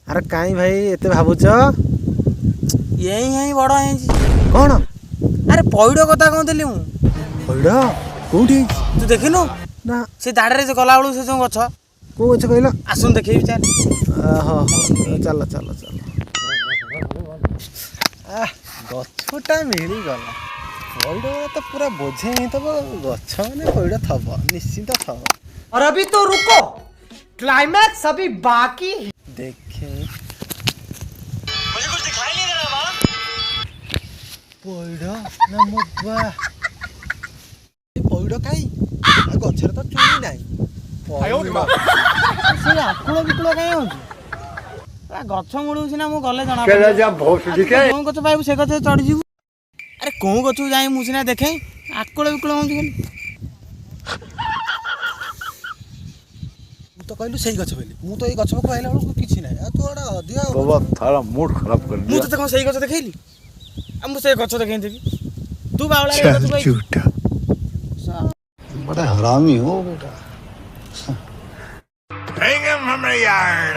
अरे कहीं भाई एते भावुच यही बड़ है कौन अरे पैड़ कथा कहली मु पैड़ कौटी तू देखिनु ना से दाड़े से गला बेलू से जो गछ को गछ कहल आसुन देखेबी चल चल चल चल गछटा मिली गला पैड़ तो पूरा बोझे ही तब गछ माने पैड़ थब निश्चित थब। और अभी तो रुको, क्लाइमैक्स अभी बाकी है। देखे मुझे कुछ दिखाई नहीं दे रहा मां पैड़ ना मुबा पैड़ काई गछरे तो चुनी नाही से आकुल बिकुल काई हो गछ मुड़ू सिना मु गले जना कौन गछ पाइबू से गछ चढ़ी जीवू अरे कौन गछ जाई मु सिना देखे आकुल बिकुल हो तो कहलु सही गछ बोली मु तो ए गछ को आइला बेलू किछि नाही आ तू एडा अधिया बाबा थारा मूड खराब कर मु दिया। तो कौन सही गछ देखैली आ मु से गछ देखै देबी तू बावला रे गछ पाइ झूठा बड़ा हरामी हो बेटा Hang him from the yard.